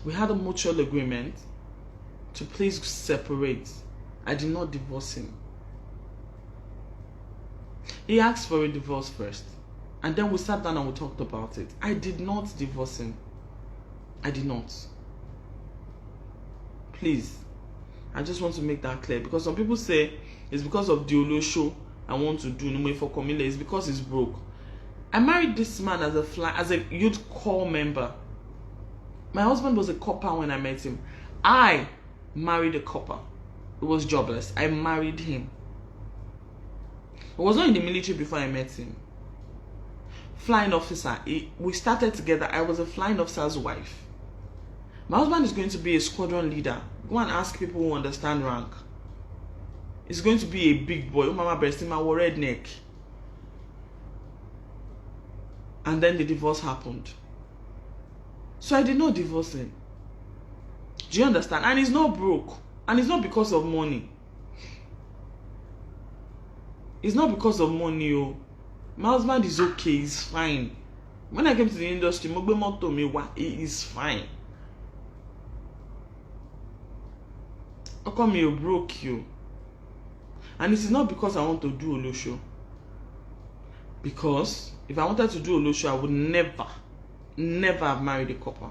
We had a mutual agreement to please separate I did not divorce him. He asked for a divorce first, and then we sat down and we talked about it. I did not divorce him. I did not. Please, I just want to make that clear, because some people say it's because of the Olo show I want to do no for Komile. It's because he's broke. I married this man as a youth corps member. My husband was a copper when I met him. I married a copper. He was jobless. I married him. I was not in the military before I met him. Flying officer. We started together. I was a flying officer's wife. My husband is going to be a squadron leader. Go and ask people who understand rank. He's going to be a big boy. Mama Bestima wore redneck. And then the divorce happened. So I did not divorce him. Do you understand? And he's not broke. And it's not because of money. It's not because of money. Oh. My husband is okay. He's fine. When I came to the industry, he is fine. How come you broke you? And it is not because I want to do Olo show. Because if I wanted to do Olo show, I would never have married a copper.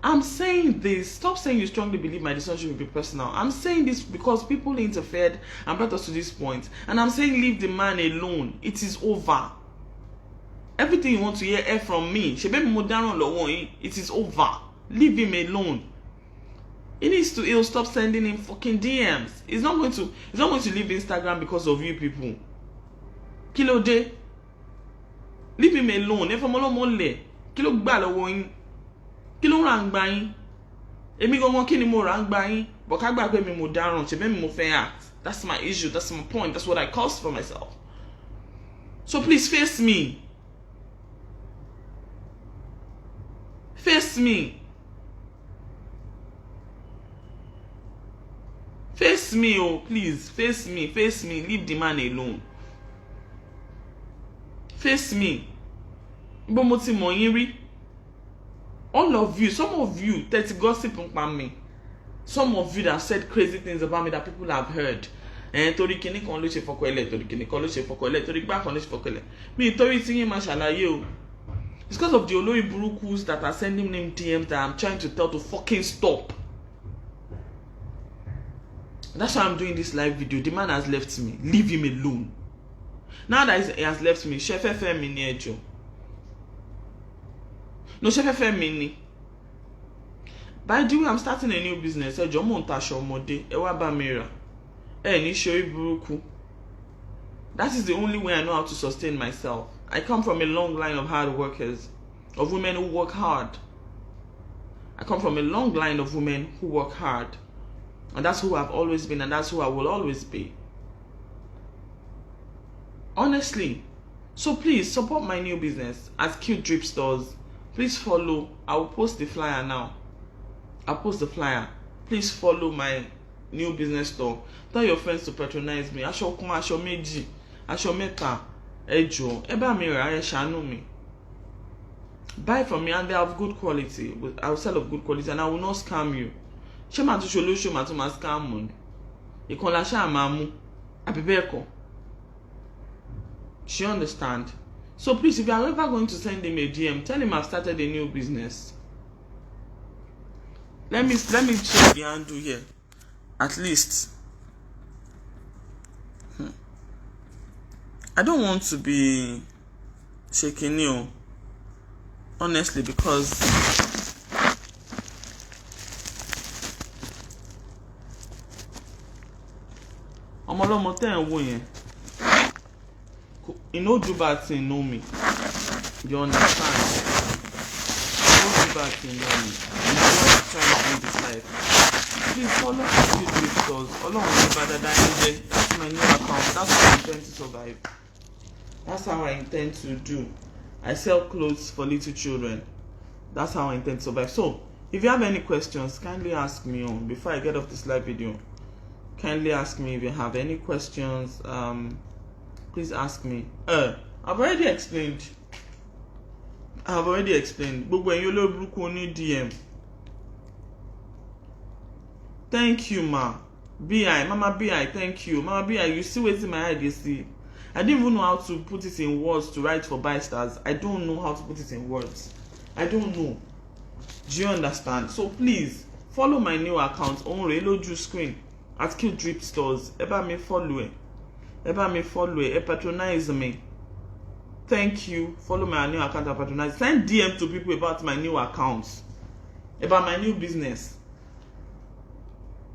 I'm saying this. Stop saying you strongly believe my decision will be personal. I'm saying this because people interfered and brought us to this point. And I'm saying leave the man alone. It is over. Everything you want to hear from me, it is over. Leave him alone. He'll stop sending him fucking DMs. He's not going to leave Instagram because of you people. Kilo de. Leave him alone. Kilo gba lọ́wọ́ yín. Kilo rang gba yín. Èmi gangan kini mo rang gba yín. But ká gbà pé mi mo dáràn, ṣe be mi mo fẹ́ act. That's my issue. That's my point. That's what I caused for myself. So please face me. Face me. Face me, oh, please. Face me. Face me. Leave the man alone. Face me. All of you, some of you that gossip about me. Some of you that said crazy things about me that people have heard. Torí kíní kan ló ṣe fọkọlẹ̀, torí kíní kan ló ṣe fọkọlẹ̀, torí gbá kan ló ṣe fọkọlẹ̀. Mi torí tí yín máa ṣàlàyé o. It's because of the olórí burúkús that are sending him DMs that I'm trying to tell to fucking stop. That's why I'm doing this live video. The man has left me. Leave him alone. Now that he has left me, Shefe Femi ni ejo. No, Shefe Femi ni. By the way, I'm starting a new business. Ejo mo nta aṣọ ọmọdé. Ẹ wá bá mi rà. Ní ṣorí burúkú. That is the only way I know how to sustain myself. I come from a long line of hard workers, of women who work hard. I come from a long line of women who work hard. And that's who I've always been, and that's who I will always be. Honestly. So please support my new business as Cute Drip Stores. Please follow. I will post the flyer now. I'll post the flyer. Please follow my new business store. Tell your friends to patronize me. Aṣọ kan, aṣọ méjì, aṣọ mẹ́ta, ẹ jọ̀ọ́, ẹ bá mi rà, ẹ ṣàánú mi. Buy from me and they have good quality. I will sell of good quality and I will not scam you. Ṣé màá tún ṣolóṣù màá tún máa scam mu ni? Ìkan la ṣáà máa mú. Àbí bẹ́ẹ̀ kọ́. She understand? So please, if you are ever going to send him a DM, tell him I've started a new business. Let me check the handle here. At least. I don't want to be shaking you. Honestly, because ọmọlọ́mọ tẹ́ ẹ̀ ń wò yẹn. You know do bad thing, know me. You understand? You know do bad thing, know me. You know what I'm trying to do in this life. Please follow me to do stores. That's my new account. That's how I intend to survive. That's how I intend to do. I sell clothes for little children. That's how I intend to survive. So, if you have any questions, kindly ask me on before I get off this live video. Kindly ask me if you have any questions. Please ask me. I've already explained. Gbogbo ẹ̀yin olórí burúkú ní DM. Thank you, ma. BI, Mama BI, thank you. Mama BI, you see what's in my eye, you see. I didn't even know how to put it in words to write for bystars. I don't know how to put it in words. I don't know. Do you understand? So please, follow my new account on Reloju screen at Q Drip Stores. Eba me follow it. Eba me follow it. Patronize me. Thank you. Follow my new account and patronize. Send DM to people about my new accounts. About my new business.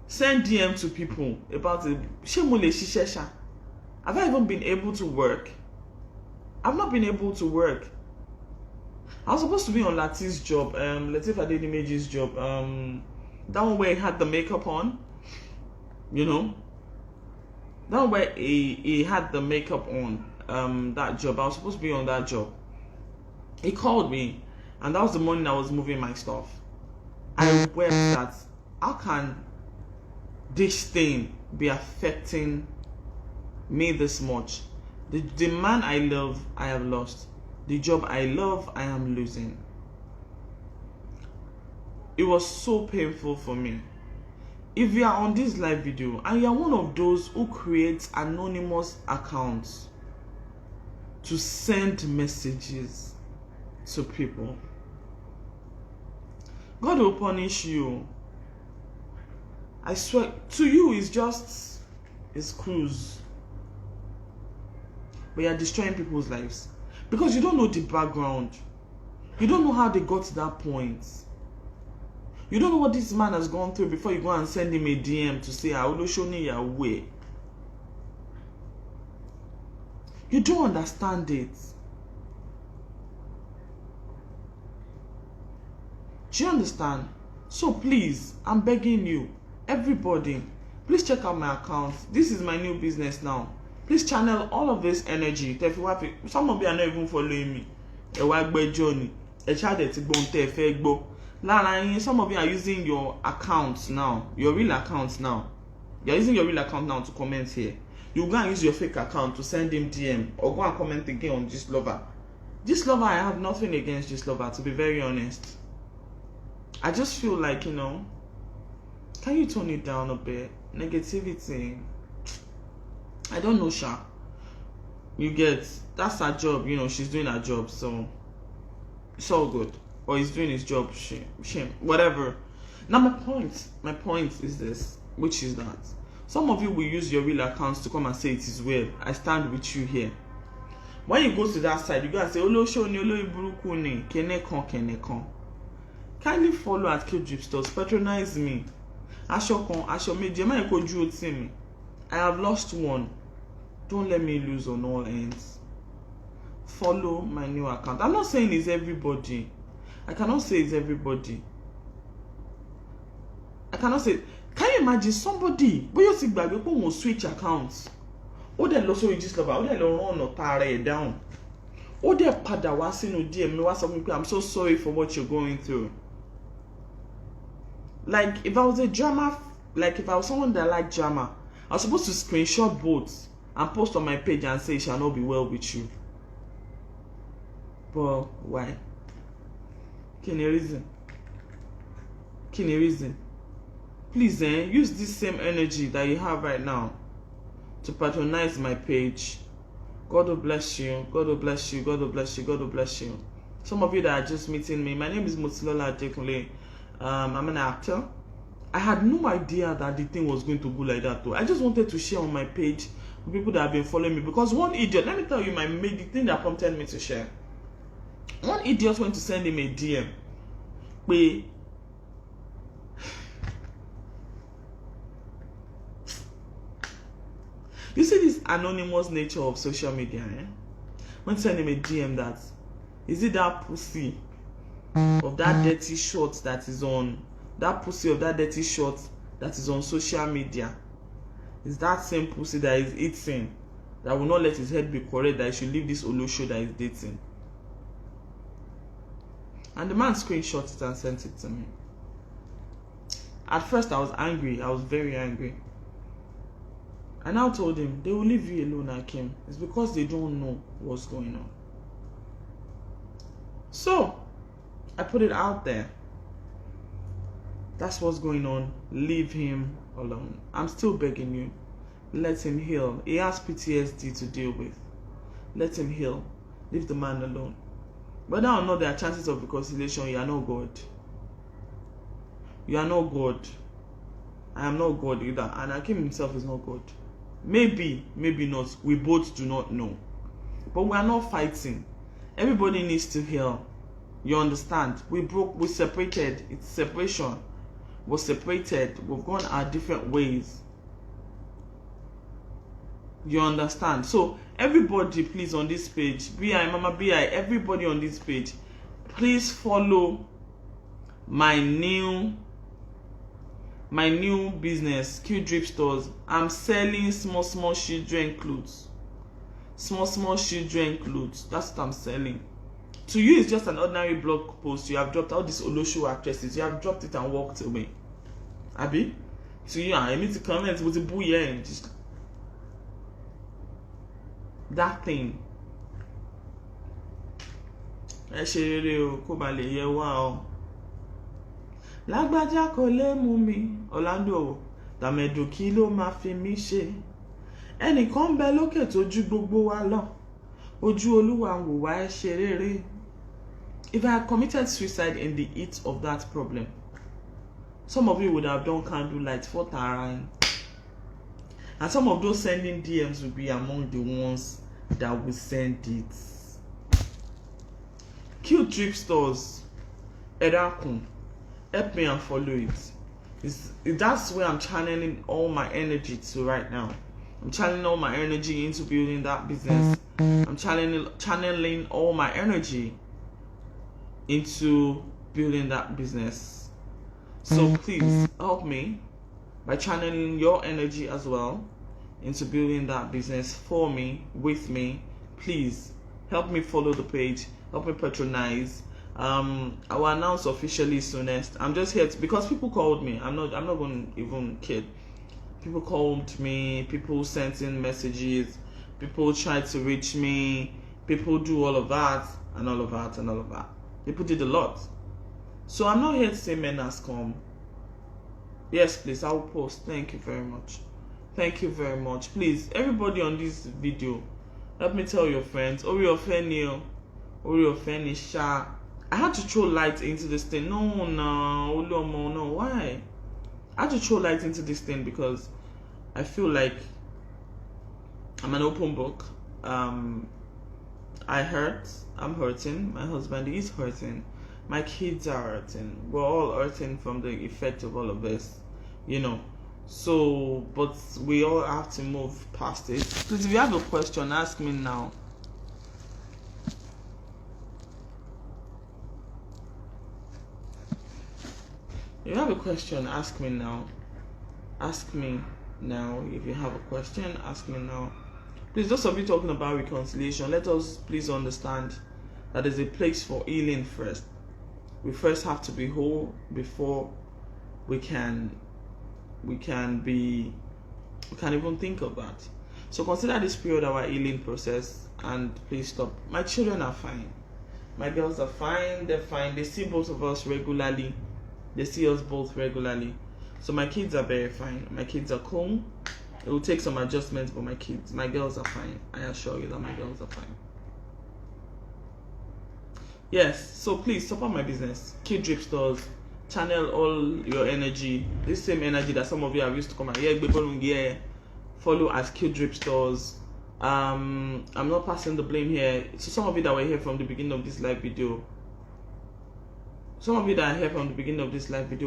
Send DM to people about it. Have I even been able to work? I've not been able to work. I was supposed to be on Latif's job, Latif Adenimeji's job, that one where he had the makeup on, you know, that one where he had the makeup on, that job. I was supposed to be on that job. He called me, and that was the morning I was moving my stuff. I wept that, how can this thing be affecting me this much? The man I love, I have lost. The job I love, I am losing. It was so painful for me. If you are on this live video and you are one of those who creates anonymous accounts to send messages to people, God will punish you. I swear, to you it's cruise. But you are destroying people's lives. Because you don't know the background. You don't know how they got to that point. You don't know what this man has gone through before you go and send him a DM to say, I will show you your way. You don't understand it. Do you understand? So please, I'm begging you, everybody, please check out my account. This is my new business now. Please channel all of this energy. Some of you are not even following me. Some of you are using your accounts now, your real accounts now. You're using your real account now to comment here. You go and use your fake account to send him DM or go and comment again on this lover. This lover, I have nothing against this lover, to be very honest. I just feel like, you know, can you tone it down a bit? Negativity. I don't know, Sha. You get, that's her job, you know, she's doing her job, so it's all good. Or he's doing his job, shame, whatever. Now my point is this, which is that some of you will use your real accounts to come and say it is well. I stand with you here. When you go to that side, you go and say, Olo shoni, olo iburuku ni, kenekon. Kindly follow at Q Drip Stores, patronize me. Asho media, ma yeko ju oti me. I have lost one. Don't let me lose on all ends. Follow my new account. I'm not saying it's everybody. I cannot say it's everybody. I cannot say. Can you imagine somebody when you see baby who will switch accounts? Or they also just love, or they run or tear down. Or they pada was in DM me was something. I'm so sorry for what you're going through. Like if I was a drama, like if I was someone that liked drama, I was supposed to screenshot both and post on my page and say it shall not be well with you. But why? Can you reason? Please, use this same energy that you have right now to patronize my page. God will bless you. God will bless you. God will bless you. God will bless you. Some of you that are just meeting me, my name is Motilola Adekunle. I'm an actor. I had no idea that the thing was going to go like that though. I just wanted to share on my page with people that have been following me, because one idiot, let me tell you the thing that prompted me to share. One idiot went to send him a DM. But you see this anonymous nature of social media, When send him a DM that, is it that pussy of that dirty short that is on, that pussy of that dirty short that is on social media? Is that same pussy that is eating, that will not let his head be correct, that he should leave this Olosho that is dating? And the man screenshot it and sent it to me. At first I was angry. I was very angry. I now told him, they will leave you alone, Akim. It's because they don't know what's going on. So, I put it out there. That's what's going on. Leave him alone. I'm still begging you. Let him heal. He has PTSD to deal with. Let him heal. Leave the man alone. Whether or not there are chances of reconciliation, you are not God. You are not God. I am not God either. And Hakim himself is not God. Maybe, maybe not. We both do not know. But we are not fighting. Everybody needs to heal. You understand? We separated. It's separation. We're separated. We've gone our different ways. You understand? So everybody, please, on this page, BI, Mama BI, everybody on this page, please follow my new business, Q Drip Stores. I'm selling small children clothes. Small children clothes. That's what I'm selling. To you, it's just an ordinary blog post. You have dropped all these Olosho actresses. You have dropped it and walked away. Abi? To you, I need to comment with the booyah and just that thing. Ẹ ṣe rere o, kó ba lè yé wa o. Lágbájá kò lè mú mi, Orlando, tàmẹ̀dù kí ló máa fi mí ṣe. Ẹnìkan bẹ lókè tó ju gbogbo wa lọ. Ojú Olúwa ń wò wá, ẹ ṣe rere. If I had committed suicide in the heat of that problem, some of you would have done candlelight for Taran. And some of those sending DMs will be among the ones that will send it. Cute Drip Stores, Edakun, help me and follow it. That's where I'm channeling all my energy to right now. I'm channeling all my energy into building that business. I'm channeling all my energy into building that business. So please help me by channeling your energy as well into building that business for me, with me. Please help me follow the page, help me patronize. I will announce officially soonest. I'm just here because people called me. I'm not going to even kid. People called me, people sent in messages, people tried to reach me, people do all of that and all of that and all of that. People did a lot. So I'm not here to say men has come. Yes, please, I will post. Thank you very much. Thank you very much. Please, everybody on this video, let me tell your friends. Oriofeni Sha. I had to throw light into this thing. No. Why? I had to throw light into this thing because I feel like I'm an open book. I hurt. I'm hurting. My husband is hurting. My kids are hurting. We're all hurting from the effect of all of this, you know. So, but we all have to move past it. Please, if you have a question, ask me now. If you have a question, ask me now. Ask me now. If you have a question, ask me now. Please, those of you talking about reconciliation, let us please understand that there's a place for healing first. We first have to be whole before we can even think of that. So consider this period our healing process, and please stop. My children are fine. My girls are fine. They're fine. They see both of us regularly. They see us both regularly. So my kids are very fine. My kids are cool. It will take some adjustments, but my girls are fine. I assure you that my girls are fine. Yes, so please support my business. Q Drip Stores. Channel all your energy. This same energy that some of you have used to come here. Follow as Q Drip Stores. I'm not passing the blame here. So some of you that were here from the beginning of this live video,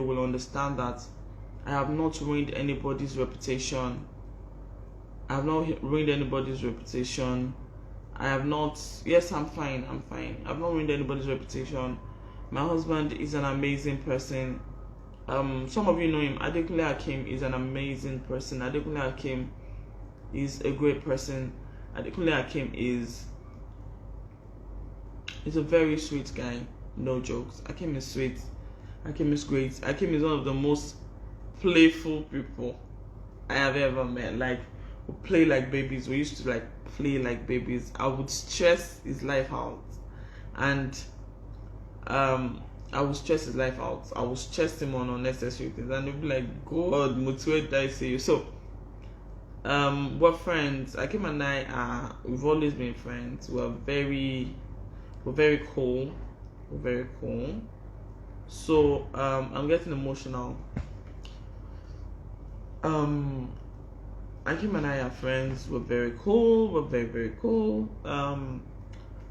will understand that I have not ruined anybody's reputation. I have not ruined anybody's reputation. I have not. Yes, I'm fine. I've not ruined anybody's reputation. My husband is an amazing person. Some of you know him. Adekunle Hakim is an amazing person. Adekunle Hakim is a great person. Adekunle Hakim is a very sweet guy. No jokes. Hakim is sweet. Hakim is great. Hakim is one of the most playful people I have ever met. Like, we play like babies. We used to play like babies. I would stress his life out, and I will stress his life out. I will stress him on unnecessary things, and they'll be like, God, motivate that I say you. So, we're friends. Akim and I we've always been friends. We're very cool. We're very cool. So, I'm getting emotional. Akim and I are friends. We're very cool. We're very cool.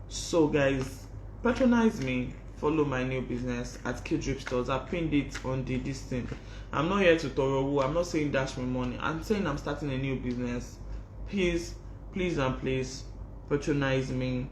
So guys, patronize me. Follow my new business at Drip Stores. I pinned it on this thing. I'm not here to thorough. I'm not saying dash me money. I'm saying I'm starting a new business. Please patronize me.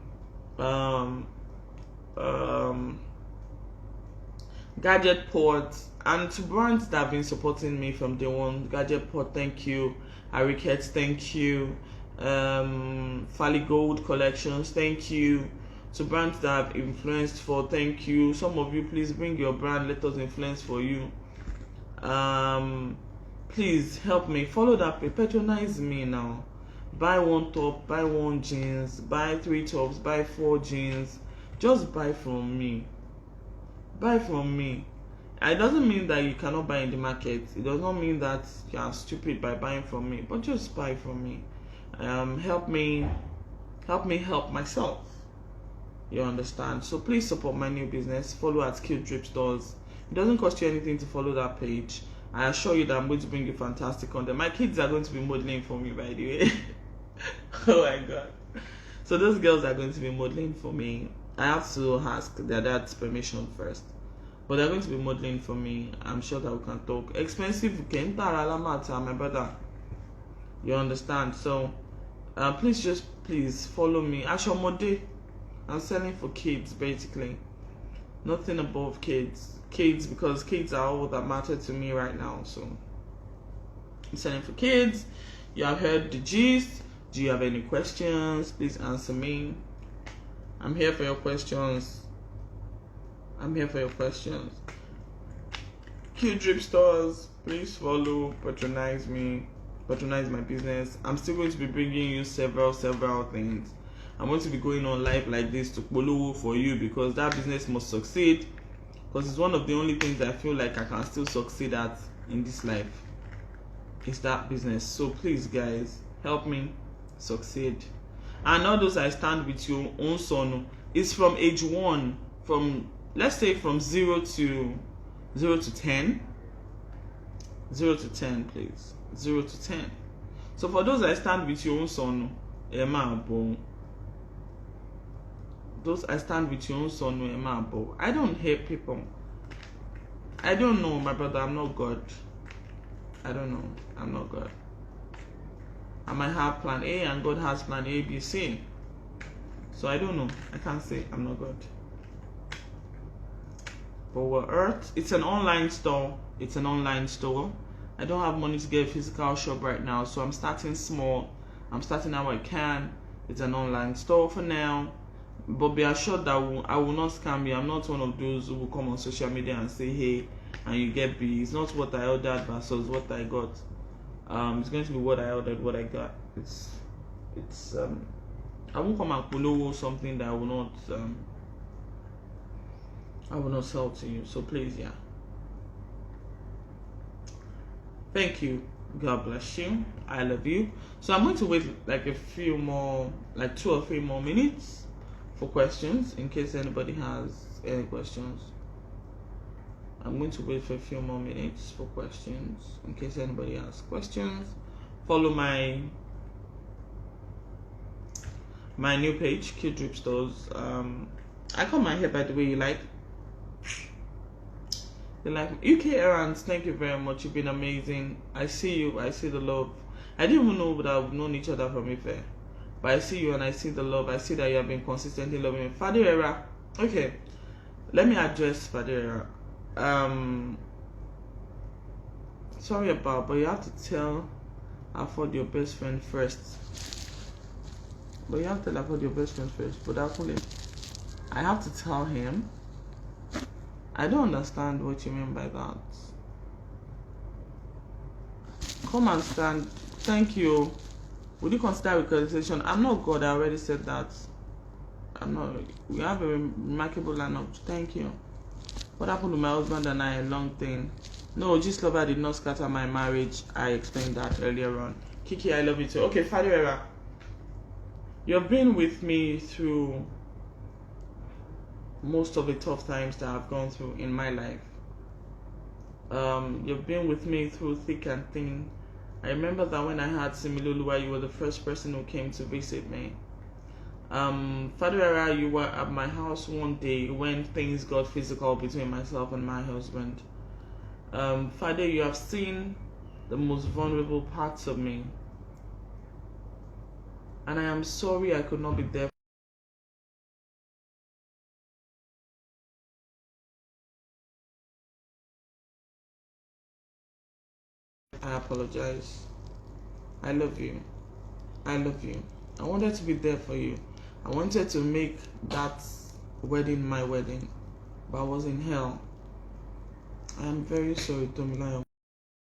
Gadget Port, and to brands that have been supporting me from day one. Gadget Port, thank you. Ariket, thank you. Fali Gold Collections, thank you. To brands that have influenced for, thank you. Some of you, please bring your brand, let us influence for you. Please help me, follow that page, patronize me now. Buy one top, buy one jeans, buy 3 tops, buy 4 jeans. Just buy from me. Buy from me. It doesn't mean that you cannot buy in the market. It does not mean that you are stupid by buying from me, but just buy from me. Help me help myself. You understand? So please support my new business. Follow at Drip Stores. It doesn't cost you anything to follow that page. I assure you that I'm going to bring you fantastic content. My kids are going to be modeling for me, by the way. Oh my god. So those girls are going to be modeling for me. I have to ask their dad's permission first. But they're going to be modeling for me. I'm sure that we can talk. Expensive, my brother. You understand? So please follow me. Asho Mode. I'm selling for kids, basically. Nothing above kids. Kids, because kids are all that matter to me right now. So I'm selling for kids. You have heard the gist. Do you have any questions? Please answer me. I'm here for your questions. Drip Stores, please follow, patronize me, patronize my business. I'm still going to be bringing you several things. I'm going to be going on live like this to follow for you, because that business must succeed, because it's one of the only things I feel like I can still succeed at in this life. It's that business. So please guys, help me succeed. And all those I stand with your own son is from age 1, from let's say from 0 to 10. 0 to 10, please. 0 to 10. So for those I stand with your own son, those I stand with your own son, I don't hate people. I don't know, my brother. I'm not God. I don't know. I'm not God. I might have plan A and God has plan A, B, C. So I don't know. I can't say. I'm not God. But we're Earth. It's an online store. I don't have money to get a physical shop right now, so I'm starting small. I'm starting how I can. It's an online store for now. But be assured that I will not scam you. I'm not one of those who will come on social media and say, hey, and you get B. It's not what I ordered versus what I got. It's going to be what I ordered, what I got. I won't come and follow something that I will not sell to you. So please, yeah. Thank you. God bless you. I love you. So I'm going to wait like a few more, like 2 or 3 more minutes for questions, in case anybody has any questions. I'm going to wait for a few more minutes for questions, in case anybody has questions. Follow my new page, Drip Stores. I cut my hair, by the way. You like UK errands? Thank you very much. You've been amazing. I see you. I see the love. I didn't even know that we've known each other from Ife, but I see you and I see the love. I see that you have been consistently loving me. Fadera. Okay, let me address Fadera. Sorry about, but you have to tell Afford your best friend first. But you have to tell Afford your best friend first. But Adekunle, I have to tell him. I don't understand what you mean by that. Come and stand. Thank you. Would you consider reconciliation? I'm not God. I already said that. I'm not. We have a remarkable lineup. Thank you. What happened to my husband and I? A long thing. No, Gist Lover did not scatter my marriage. I explained that earlier on. Kiki, I love you too. Okay, Fadiera, you've been with me through most of the tough times that I've gone through in my life. You've been with me through thick and thin. I remember that when I had Similolua, you were the first person who came to visit me. Fadiera, you were at my house one day when things got physical between myself and my husband. Fadi, you have seen the most vulnerable parts of me, and I am sorry I could not be there. I apologize. I love you. I love you. I wanted to be there for you. I wanted to make that wedding my wedding, but I was in hell. I am very sorry, Tomilayo.